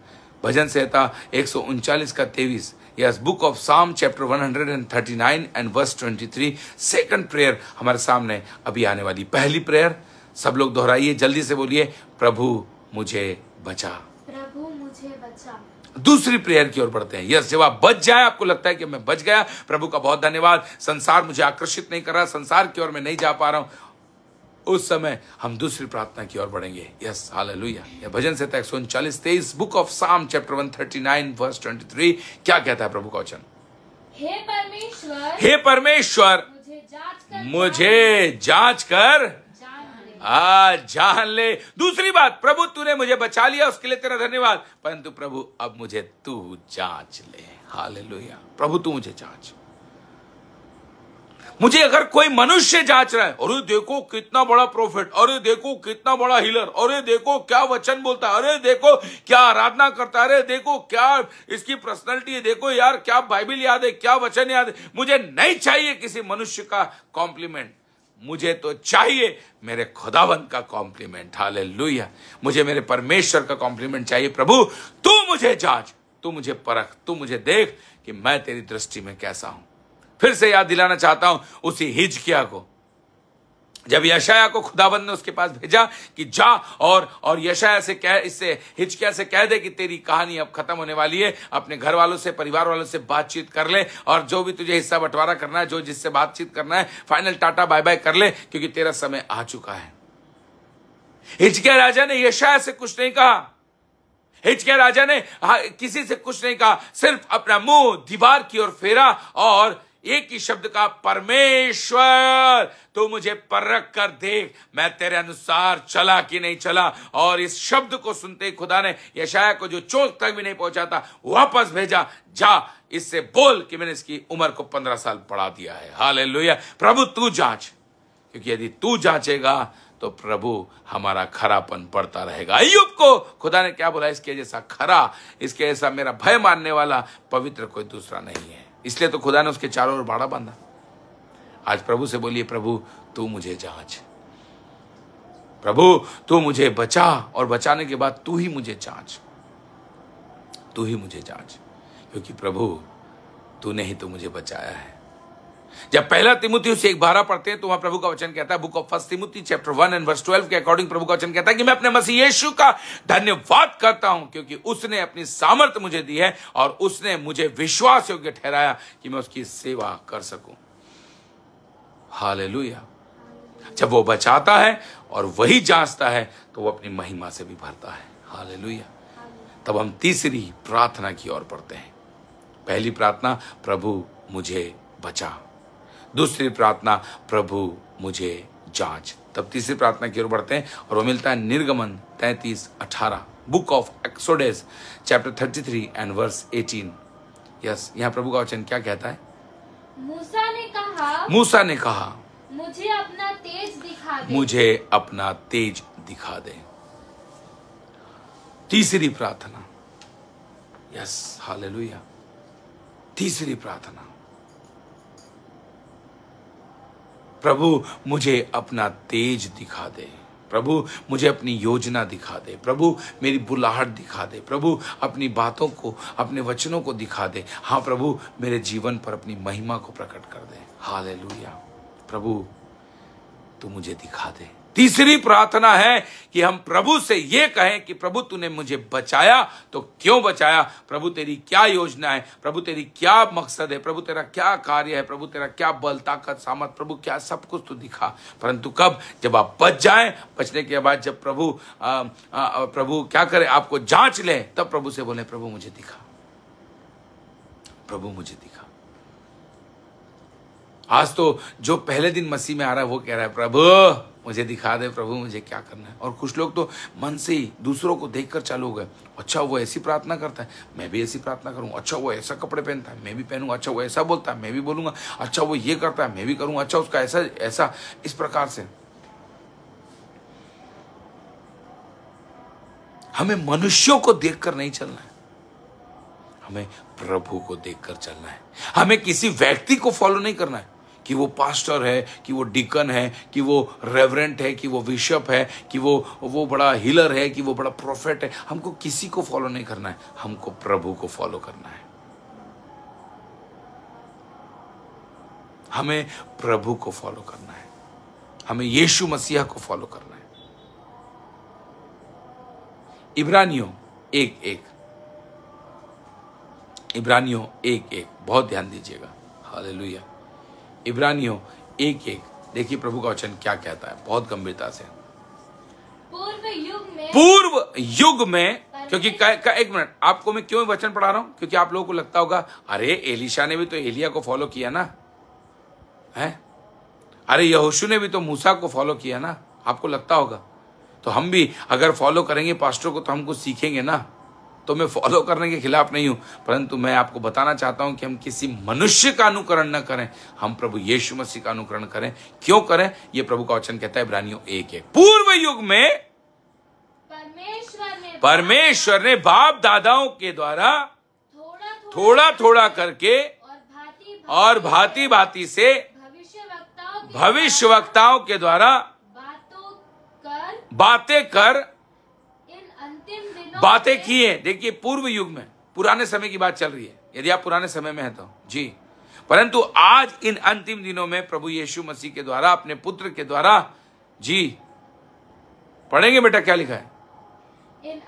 भजन संहिता 139 का 23। Yes, book of Psalm chapter 139 and verse 23। Second prayer हमारे सामने अभी आने वाली। पहली प्रेयर सब लोग दोहराइए, जल्दी से बोलिए, प्रभु मुझे बचा। प्रभु मुझे बचा। दूसरी प्रेयर की ओर बढ़ते हैं। यस, जब आप बच जाए, आपको लगता है कि मैं बच गया, प्रभु का बहुत धन्यवाद, संसार मुझे आकर्षित नहीं कर रहा, संसार की ओर मैं नहीं जा पा रहा हूं, उस समय हम दूसरी प्रार्थना की ओर बढ़ेंगे। Yes, hallelujah. यह भजन संहिता 139 23, book of Psalm chapter 139 verse 23। क्या कहता है प्रभु का वचन? हे परमेश्वर, हे परमेश्वर, मुझे जांच कर जान ले। दूसरी बात, प्रभु तूने मुझे बचा लिया, उसके लिए तेरा धन्यवाद, परंतु प्रभु अब मुझे तू जांच ले। हालेलुया, प्रभु तू मुझे जांच। मुझे अगर कोई मनुष्य जांच रहा है, अरे देखो कितना बड़ा प्रोफेट, अरे देखो कितना बड़ा हीलर, अरे देखो क्या वचन बोलता है, अरे देखो क्या आराधना करता है, अरे देखो क्या इसकी पर्सनालिटी है, देखो यार क्या बाइबल याद है, क्या वचन याद है। मुझे नहीं चाहिए किसी मनुष्य का कॉम्प्लीमेंट, मुझे तो चाहिए मेरे खुदावंत का कॉम्प्लीमेंट। हालेलुया, मुझे मेरे परमेश्वर का कॉम्प्लीमेंट चाहिए। प्रभु तू मुझे जांच, तू मुझे परख, तू मुझे देख कि मैं तेरी दृष्टि में कैसा हूं। फिर से याद दिलाना चाहता हूं उसी हिजकिया को, जब यशाया को खुदाबंद ने उसके पास भेजा कि जा और यशाया से कह, इससे हिजकिया से कह दे कि तेरी कहानी अब खत्म होने वाली है, अपने घर वालों से, परिवार वालों से बातचीत कर ले, और जो भी तुझे हिस्सा बंटवारा करना है, जो जिससे बातचीत करना है, फाइनल टाटा बाय बाय कर ले, क्योंकि तेरा समय आ चुका है। हिजकिया राजा ने यशाया से कुछ नहीं कहा, हिजकिया राजा ने किसी से कुछ नहीं कहा, सिर्फ अपना मुंह दीवार की ओर फेरा और एक ही शब्द का, परमेश्वर तू मुझे परख कर देख, मैं तेरे अनुसार चला कि नहीं चला। और इस शब्द को सुनते ही खुदा ने यशाया को, जो चोट तक भी नहीं पहुंचा था, वापस भेजा, जा इससे बोल कि मैंने इसकी उम्र को 15 साल बढ़ा दिया है। हालेलुया, प्रभु तू जांच, क्योंकि यदि तू जांचेगा तो प्रभु हमारा खरापन बढ़ता रहेगा। अय्यूब को खुदा ने क्या बोला? इसके जैसा खरा, इसके जैसा मेरा भय मानने वाला पवित्र कोई दूसरा नहीं है। इसलिए तो खुदा ने उसके चारों ओर बाड़ा बांधा। आज प्रभु से बोलिए, प्रभु तू मुझे जांच, प्रभु तू मुझे बचा, और बचाने के बाद तू ही मुझे जांच, तू ही मुझे जांच, क्योंकि प्रभु तूने ही तो मुझे बचाया है। जब पहला तीमुथियुस 1:12 पढ़ते हैं तो वहां प्रभु का वचन कहता है, बुक ऑफ फर्स्ट तीमुथी चैप्टर 1 एंड वर्स 12 के अकॉर्डिंग प्रभु का वचन कहता है कि मैं अपने मसीह यीशु का धन्यवाद करता हूं, क्योंकि उसने अपनी सामर्थ मुझे दी है और उसने मुझे विश्वास योग्य ठहराया कि मैं उसकी सेवा कर सकूं। हालेलुया। जब वो बचाता है और वही जांचता है तो वो अपनी महिमा से भी भरता है। हालेलुया। तब हम तीसरी प्रार्थना की ओर बढ़ते हैं। पहली प्रार्थना, प्रभु मुझे बचा। दूसरी प्रार्थना, प्रभु मुझे जांच। तब तीसरी प्रार्थना की ओर बढ़ते हैं और वो मिलता है निर्गमन 33:18, book of Exodus chapter 33 and verse 18। Yes, यहाँ प्रभु का वचन क्या कहता है? मूसा ने कहा, मुझे अपना तेज दिखा दे, मुझे अपना तेज दिखा दे। तीसरी प्रार्थना, यस, हालेलुया। तीसरी प्रार्थना, प्रभु मुझे अपना तेज दिखा दे, प्रभु मुझे अपनी योजना दिखा दे, प्रभु मेरी बुलाहट दिखा दे, प्रभु अपनी बातों को, अपने वचनों को दिखा दे। हाँ प्रभु, मेरे जीवन पर अपनी महिमा को प्रकट कर दे। हालेलुया। प्रभु तू मुझे दिखा दे। तीसरी प्रार्थना है कि हम प्रभु से ये कहें कि प्रभु तूने मुझे बचाया तो क्यों बचाया, प्रभु तेरी क्या योजना है, प्रभु तेरी क्या मकसद है, प्रभु तेरा क्या कार्य है, प्रभु तेरा क्या बल, ताकत, सामर्थ, प्रभु क्या सब कुछ तू दिखा। परंतु कब? जब आप बच जाएं, बचने के बाद जब प्रभु क्या करे, आपको जांच ले, तब प्रभु से बोले, प्रभु मुझे दिखा, प्रभु मुझे दिखा। आज तो जो पहले दिन मसीह में आ रहा है वो कह रहा है, प्रभु मुझे दिखा दे, प्रभु मुझे क्या करना है। और कुछ लोग तो मन से ही दूसरों को देखकर चालू हो गए। अच्छा वो ऐसी प्रार्थना करता है, मैं भी ऐसी प्रार्थना करूंगा। अच्छा वो ऐसा कपड़े पहनता है, मैं भी पहनूंगा। अच्छा वो ऐसा बोलता है, मैं भी बोलूंगा। अच्छा वो ये करता है, मैं भी करूंगा। अच्छा उसका ऐसा ऐसा, इस प्रकार से हमें मनुष्यों को देखकर नहीं चलना है, हमें प्रभु को देखकर चलना है। हमें किसी व्यक्ति को फॉलो नहीं करना है कि वो पास्टर है, कि वो डिकन है, कि वो रेवरेंट है, कि वो बिशप है, कि वो बड़ा हीलर है, कि वो बड़ा प्रोफेट है। हमको किसी को फॉलो नहीं करना है, हमको प्रभु को फॉलो करना है। हमें प्रभु को फॉलो करना है, हमें यीशु मसीहा को फॉलो करना है। इब्रानियों 1:1, इब्रानियों 1:1, बहुत ध्यान दीजिएगा। हालेलुया। इब्रानियों 1:1 देखिए प्रभु का वचन क्या कहता है, बहुत गंभीरता से। पूर्व युग में क्योंकि एक मिनट, आपको मैं क्यों वचन पढ़ा रहा हूं, क्योंकि आप लोगों को लगता होगा अरे एलीशा ने भी तो एलिया को फॉलो किया ना, है? अरे यहोशू ने भी तो मूसा को फॉलो किया ना, आपको लगता होगा। तो हम भी अगर फॉलो करेंगे पास्टर को तो हमको सीखेंगे ना। तो मैं फॉलो करने के खिलाफ नहीं हूं, परंतु मैं आपको बताना चाहता हूं कि हम किसी मनुष्य का अनुकरण न करें, हम प्रभु यीशु मसीह का अनुकरण करें। क्यों करें? ये प्रभु का वचन कहता है इब्रानियों 1:1। पूर्व युग में परमेश्वर ने बाप दादाओं के द्वारा थोड़ा थोड़ा करके और भांति भांति से भविष्यवक्ताओं के द्वारा बातें कर बातें की है। देखिए पूर्व युग में, पुराने समय की बात चल रही है, यदि आप पुराने समय में हैं तो जी। परंतु आज इन अंतिम दिनों में प्रभु यीशु मसीह के द्वारा, अपने पुत्र के द्वारा जी, पढ़ेंगे बेटा क्या लिखा है? इन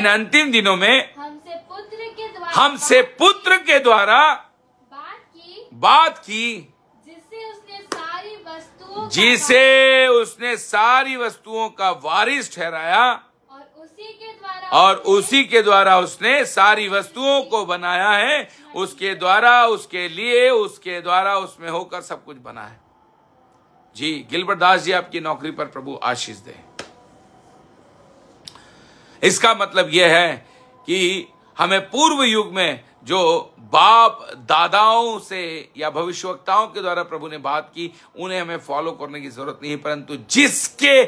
अंतिम दिनों में हमसे पुत्र के द्वारा बात की जिसे उसने सारी वस्तुओं का वारिस ठहराया और उसी के द्वारा उसने सारी वस्तुओं को बनाया है। उसके द्वारा, उसके लिए, उसके द्वारा, उसमें होकर सब कुछ बना है। जी गिलबर्ट दास जी, आपकी नौकरी पर प्रभु आशीष दे। इसका मतलब यह है कि हमें पूर्व युग में जो बाप दादाओं से या भविष्यवक्ताओं के द्वारा प्रभु ने बात की, उन्हें हमें फॉलो करने की जरूरत नहीं, परंतु जिसके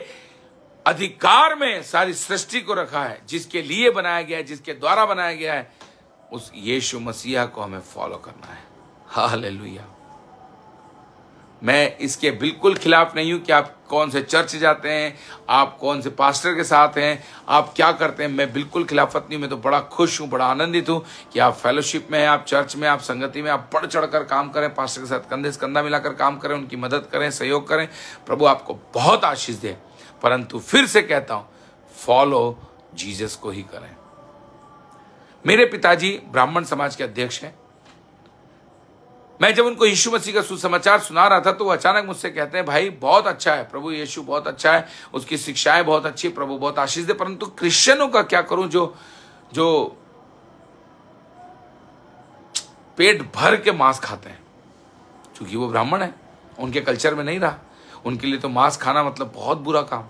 अधिकार में सारी सृष्टि को रखा है, जिसके लिए बनाया गया है, जिसके द्वारा बनाया गया है, उस यीशु मसीहा को हमें फॉलो करना है। हालेलुया। मैं इसके बिल्कुल खिलाफ नहीं हूं कि आप कौन से चर्च जाते हैं, आप कौन से पास्टर के साथ हैं, आप क्या करते हैं, मैं बिल्कुल खिलाफत नहीं हूं। मैं तो बड़ा खुश हूं, बड़ा आनंदित हूं कि आप फेलोशिप में हैं, आप चर्च में, आप संगति में, आप बढ़ चढ़कर काम करें, पास्टर के साथ कंधे से कंधा मिलाकर काम करें, उनकी मदद करें, सहयोग करें। प्रभु आपको बहुत आशीष दे। परंतु फिर से कहता हूं, फॉलो जीसस को ही करें। मेरे पिताजी ब्राह्मण समाज के अध्यक्ष हैं। मैं जब उनको यीशु मसीह का सुसमाचार सुना रहा था तो वो अचानक मुझसे कहते हैं, भाई बहुत अच्छा है, प्रभु यीशु बहुत अच्छा है, उसकी शिक्षाएं बहुत अच्छी, प्रभु बहुत आशीष दे, परंतु क्रिश्चियनों का क्या करूं जो पेट भर के मांस खाते हैं। क्योंकि वो ब्राह्मण है, उनके कल्चर में नहीं रहा, उनके लिए तो मांस खाना मतलब बहुत बुरा काम।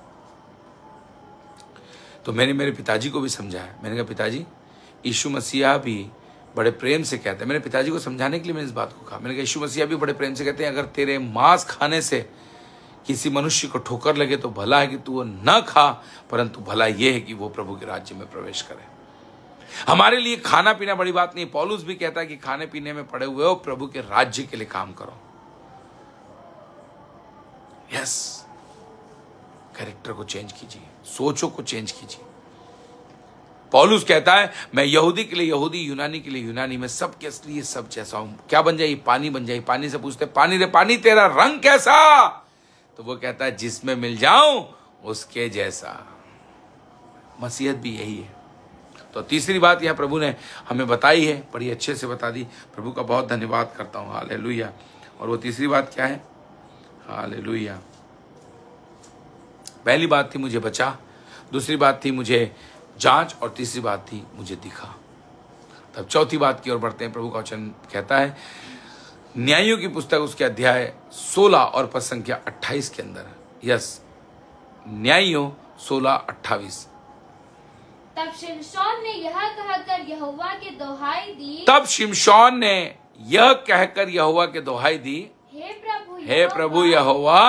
तो मैंने मेरे पिताजी को भी समझाया। मैंने कहा पिताजी, यीशु मसीहा भी बड़े प्रेम से कहते हैं। मेरे पिताजी को समझाने के लिए मैंने इस बात को कहा। मैंने कहा यीशु मसीहा भी बड़े प्रेम से कहते हैं, अगर तेरे मांस खाने से किसी मनुष्य को ठोकर लगे तो भला है कि तू वो न खा, परंतु भला ये है कि वो प्रभु के राज्य में प्रवेश करे। हमारे लिए खाना पीना बड़ी बात नहीं। पौलुस भी कहता है कि खाने पीने में पड़े हुए हो, प्रभु के राज्य के लिए काम करो। यस, कैरेक्टर को चेंज कीजिए, सोचों को चेंज कीजिए। पौलुस कहता है, मैं यहूदी के लिए यहूदी, यूनानी के लिए यूनानी, मैं सब के लिए सब जैसा हूं। क्या बन जाए? पानी बन जाए। पानी से पूछते, पानी रे पानी, तेरा रंग कैसा? तो वो कहता है, जिसमें मिल जाऊं उसके जैसा। मसीहत भी यही है। तो तीसरी बात यह प्रभु ने हमें बताई है, बड़ी अच्छे से बता दी। प्रभु का बहुत धन्यवाद करता हूं। हालेलुया। और वो तीसरी बात क्या है? हालेलुया। पहली बात थी मुझे बचा, दूसरी बात थी मुझे जांच, और तीसरी बात थी मुझे दिखा। तब चौथी बात की ओर बढ़ते हैं। प्रभु का वचन कहता है न्यायों की पुस्तक उसके अध्याय 16 और पद संख्या 28 के अंदर, यस, न्यायों 16:28। तब शिमशोन ने यह कहकर यहोवा की दोहाई दी। तब शिमशोन ने यह कहकर यहोवा के दोहाई दी, हे प्रभु यहोवा,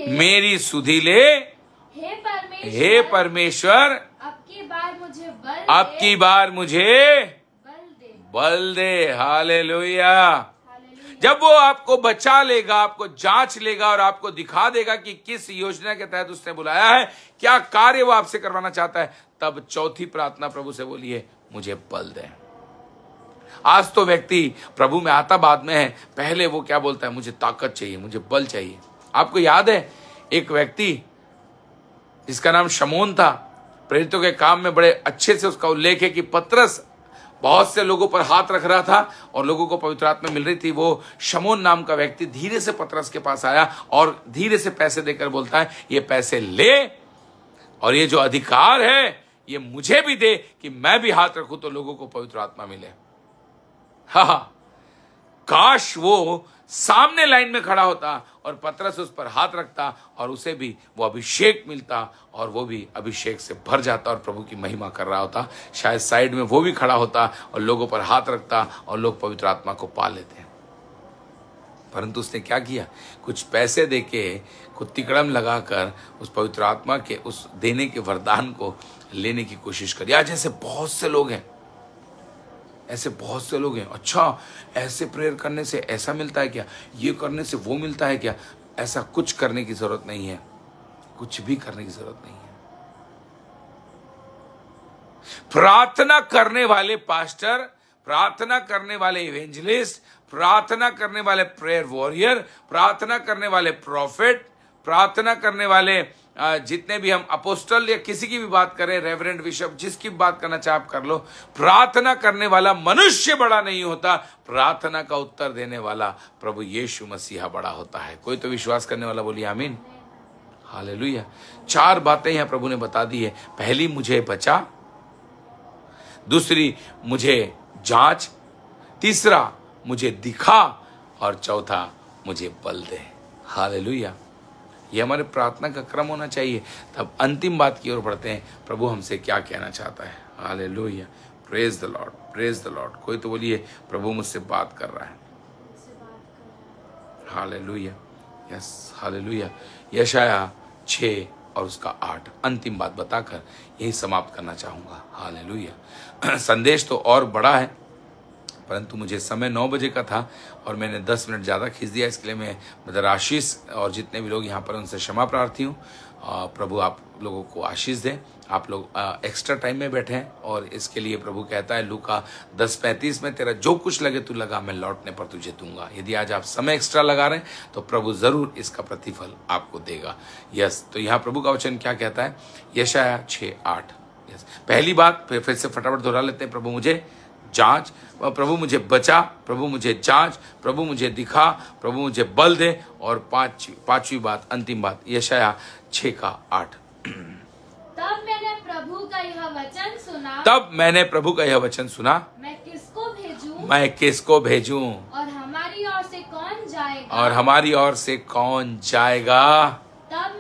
मेरी सुधि ले, हे परमेश्वर, मुझे बल अब दे, की बार मुझे बल दे, बल दे। हालेलुया। हालेलुया। जब वो आपको बचा लेगा, आपको जांच लेगा और आपको दिखा देगा कि किस योजना के तहत उसने बुलाया है, क्या कार्य वो आपसे करवाना चाहता है, तब चौथी प्रार्थना प्रभु से बोलिए, मुझे बल दे। आज तो व्यक्ति प्रभु में आता बाद में है, पहले वो क्या बोलता है, मुझे ताकत चाहिए, मुझे बल चाहिए। आपको याद है एक व्यक्ति जिसका नाम शमौन था, प्रेरितों के काम में बड़े अच्छे से उसका उल्लेख है कि पतरस बहुत से लोगों पर हाथ रख रहा था और लोगों को पवित्र आत्मा मिल रही थी। वो शमौन नाम का व्यक्ति धीरे से पतरस के पास आया और धीरे से पैसे देकर बोलता है, ये पैसे ले और ये जो अधिकार है ये मुझे भी दे कि मैं भी हाथ रखूं तो लोगों को पवित्र आत्मा मिले। हा, काश वो सामने लाइन में खड़ा होता और पतरस उस पर हाथ रखता और उसे भी वो अभिषेक मिलता और वो भी अभिषेक से भर जाता और प्रभु की महिमा कर रहा होता। शायद साइड में वो भी खड़ा होता और लोगों पर हाथ रखता और लोग पवित्र आत्मा को पा लेते। परंतु उसने क्या किया, कुछ पैसे देके, कुछ तिकड़म लगाकर उस पवित्र आत्मा के उस देने के वरदान को लेने की कोशिश करी। आज ऐसे बहुत से लोग हैं, ऐसे बहुत से लोग हैं। अच्छा, ऐसे प्रेयर करने से ऐसा मिलता है क्या, ये करने से वो मिलता है क्या? ऐसा कुछ करने की जरूरत नहीं है, कुछ भी करने की जरूरत नहीं है। प्रार्थना करने वाले पास्टर, प्रार्थना करने वाले इवेंजलिस्ट, प्रार्थना करने वाले प्रेयर वॉरियर, प्रार्थना करने वाले प्रॉफिट, प्रार्थना करने वाले जितने भी हम अपोस्टल या किसी की भी बात करें, रेवरेंड बिशप, जिसकी बात करना चाहे आप कर लो, प्रार्थना करने वाला मनुष्य बड़ा नहीं होता, प्रार्थना का उत्तर देने वाला प्रभु यीशु मसीहा बड़ा होता है। कोई तो विश्वास करने वाला बोलिए आमीन, हालेलुया। 4 बातें यहां प्रभु ने बता दी है। पहली, मुझे बचा। दूसरी, मुझे जांच। तीसरा, मुझे दिखा। और चौथा, मुझे बल दे। हालेलुया। ये हमारे प्रार्थना का क्रम होना चाहिए। तब अंतिम बात की ओर बढ़ते हैं, प्रभु हमसे क्या कहना चाहता है। Hallelujah, praise the lord, praise the lord. कोई तो बोलिए, प्रभु मुझसे बात कर रहा है। Hallelujah, yes, hallelujah. यशाया 6 और उसका 8 अंतिम बात बताकर यही समाप्त करना चाहूंगा। हालेलुया। संदेश तो और बड़ा है, परंतु मुझे समय 9 बजे का था और मैंने 10 मिनट ज़्यादा खींच दिया। इसके लिए मैं ब्रदर आशीष और जितने भी लोग यहाँ पर उनसे क्षमा प्रार्थी हूँ। प्रभु आप लोगों को आशीष दें। आप लोग एक्स्ट्रा टाइम में बैठे हैं और इसके लिए प्रभु कहता है लूका 10:35 में, तेरा जो कुछ लगे तू लगा, मैं लौटने पर तुझे दूंगा। यदि आज आप समय एक्स्ट्रा लगा रहे हैं तो प्रभु जरूर इसका प्रतिफल आपको देगा। यस, तो यहाँ प्रभु का वचन क्या कहता है, यशाया 6:8। यस, पहली बात फिर से फटाफट दोहरा लेते हैं, प्रभु मुझे जांच, प्रभु मुझे बचा, प्रभु मुझे जांच, प्रभु मुझे दिखा, प्रभु मुझे बल दे। और पांचवी बात, अंतिम बात, यशाया 6:8। तब मैंने प्रभु का यह वचन सुना, तब मैंने प्रभु का यह वचन सुना, मैं किसको भेजूं, मैं किसको भेजूं, और हमारी ओर से कौन जाएगा, और हमारी ओर से कौन जाएगा। तब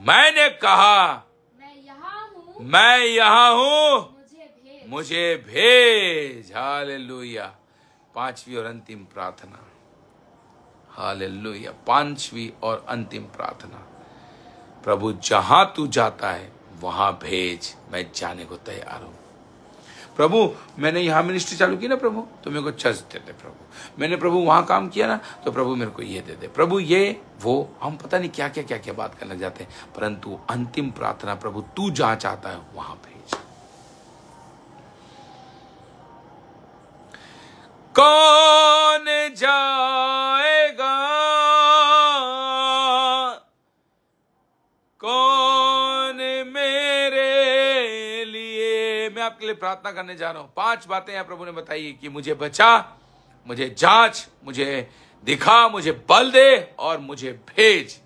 मैंने कहा, मैं यहाँ हूँ, मुझे भेज। हालेलुया। पांचवी और अंतिम प्रार्थना, हालेलुया, पांचवी और अंतिम प्रार्थना, प्रभु जहां तू जाता है वहां भेज, मैं जाने को तैयार हूं। प्रभु मैंने यहां मिनिस्ट्री चालू की ना प्रभु, तो मेरे को चर्च दे दे प्रभु। मैंने प्रभु वहां काम किया ना, तो प्रभु मेरे को ये दे दे प्रभु, ये वो। हम पता नहीं क्या क्या क्या क्या बात करने लग जाते हैं, परंतु अंतिम प्रार्थना, प्रभु तू जहां चाहता है वहां भेज। कौन जाएगा, कौन मेरे लिए। मैं आपके लिए प्रार्थना करने जा रहा हूं। 5 बातें यहां प्रभु ने बताई कि मुझे बचा, मुझे जांच, मुझे दिखा, मुझे बल दे और मुझे भेज,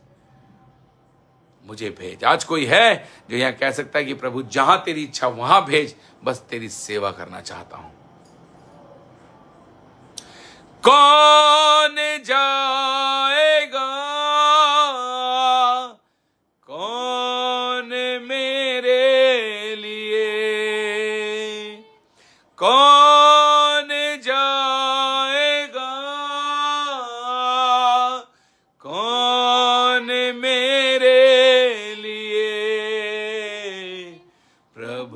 मुझे भेज। आज कोई है जो यहां कह सकता है कि प्रभु जहां तेरी इच्छा वहां भेज, बस तेरी सेवा करना चाहता हूं। कौन जाएगा, कौन मेरे लिए, कौन जाएगा, कौन मेरे लिए। प्रभु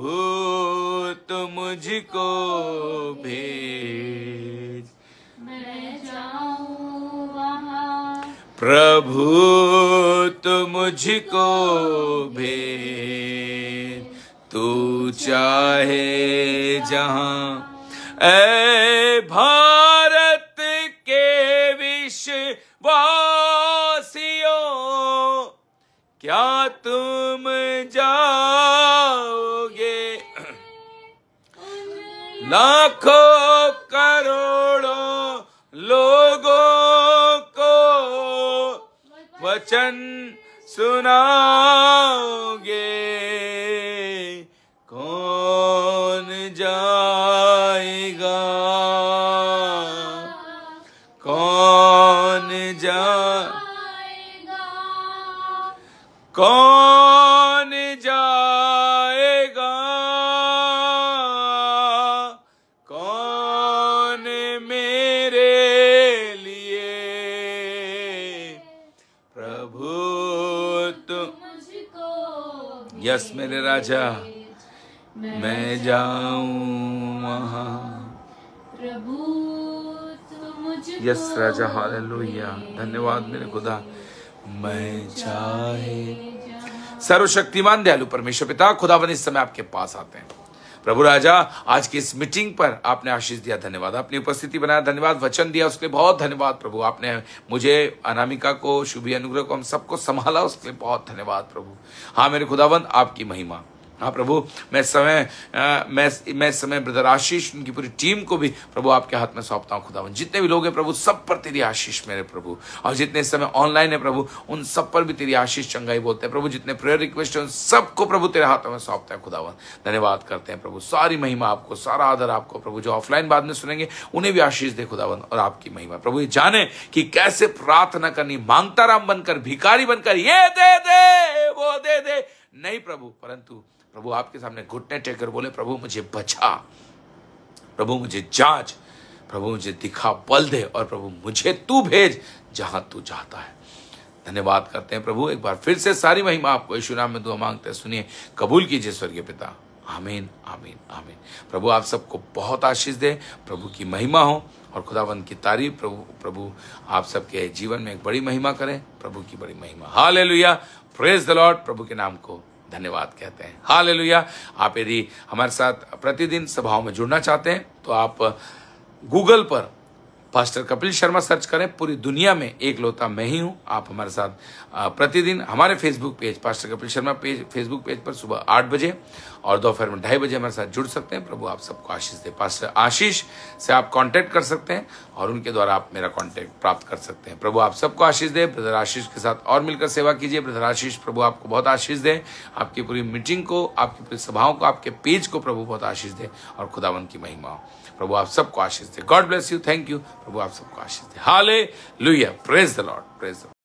प्रभु तू मुझको भेज, तू चाहे जहां। ऐ भारत के विश्वासियों, क्या तुम जाओगे लाखों करोड़ों लोगों को वचन सुनाओगे? कौन जाएगा, कौन जाएगा, कौन जाएगा, कौन मेरे लिए? प्रभु तुम मुझको, यस मेरे राजा, मैं जाऊं वहां। प्रभु तुम मुझको, यस राजा, हालेलुया, धन्यवाद मेरे खुदा। मैं चाहे, सर्वशक्तिमान दयालु परमेश्वर पिता खुदावन इस समय आपके पास आते हैं प्रभु राजा। आज की इस मीटिंग पर आपने आशीष दिया, धन्यवाद। अपनी उपस्थिति बनाया, धन्यवाद। वचन दिया, उसके लिए बहुत धन्यवाद प्रभु। आपने मुझे, अनामिका को, शुभी अनुग्रह को, हम सबको संभाला, उसके लिए बहुत धन्यवाद प्रभु। हाँ मेरे खुदावंद, आपकी महिमा। हाँ प्रभु, मैं समय ब्रदर आशीष, उनकी पूरी टीम को भी प्रभु आपके हाथ में सौंपता हूँ खुदावन। जितने भी लोग हैं प्रभु, सब पर तेरी आशीष मेरे प्रभु। और जितने इस समय ऑनलाइन है प्रभु, उन सब पर भी तेरी आशीष चंगाई बोलते हैं प्रभु। जितने प्रेयर रिक्वेस्ट है उन सबको प्रभु तेरे हाथों में सौंपते हैं खुदावन। धन्यवाद करते हैं प्रभु। सारी महिमा आपको, सारा आदर आपको प्रभु। जो ऑफलाइन बाद में सुनेंगे उन्हें भी आशीष दे खुदावन, और आपकी महिमा प्रभु। ये जाने कि कैसे प्रार्थना करनी, मांगता राम बनकर, भिखारी बनकर, ये दे दे वो दे दे नहीं प्रभु, परंतु प्रभु आपके सामने घुटने टेकर बोले, प्रभु मुझे बचा, प्रभु मुझे जांच, प्रभु मुझे दिखा, बल दे, और प्रभु मुझे तू भेज जहां तू चाहता है। धन्यवाद करते हैं प्रभु। एक बार फिर से सारी महिमा आपको यीशु नाम में दुआ मांगते हैं, सुनिए, कबूल कीजिए स्वर्गीय पिता। आमीन, आमीन, आमीन। प्रभु आप सबको बहुत आशीष दे, प्रभु की महिमा हो और खुदावंद की तारीफ। प्रभु आप सबके जीवन में एक बड़ी महिमा करें, प्रभु की बड़ी महिमा। Hallelujah, praise the lord. प्रभु के नाम को धन्यवाद कहते हैं। हालेलुया। आप यदि हमारे साथ प्रतिदिन सभाओं में जुड़ना चाहते हैं तो आप गूगल पर पास्टर कपिल शर्मा सर्च करें। पूरी दुनिया में एक लौता मैं ही हूं। आप हमारे साथ प्रतिदिन हमारे Facebook page, pastor Kapil Sharma page, Facebook page पर सुबह 8 बजे और दोपहर में 2:30 बजे हमारे साथ जुड़ सकते हैं। प्रभु आप सबको आशीष दे। पास्टर आशीष से आप कांटेक्ट कर सकते हैं और उनके द्वारा आप मेरा कांटेक्ट प्राप्त कर सकते हैं। प्रभु आप सबको आशीष दे। ब्रदर आशीष के साथ और मिलकर सेवा कीजिए। ब्रदर आशीष, प्रभु आपको बहुत आशीष दे। आपकी पूरी मीटिंग को, आपकी पूरी सभाओं को, आपके पेज को प्रभु बहुत आशीष दे और खुदावन की महिमा हो। प्रभु आप सबको आशीष दे। God bless you. Thank you. प्रभु आप सबको आशीष दे। Hallelujah. Praise the lord. Praise the Lord.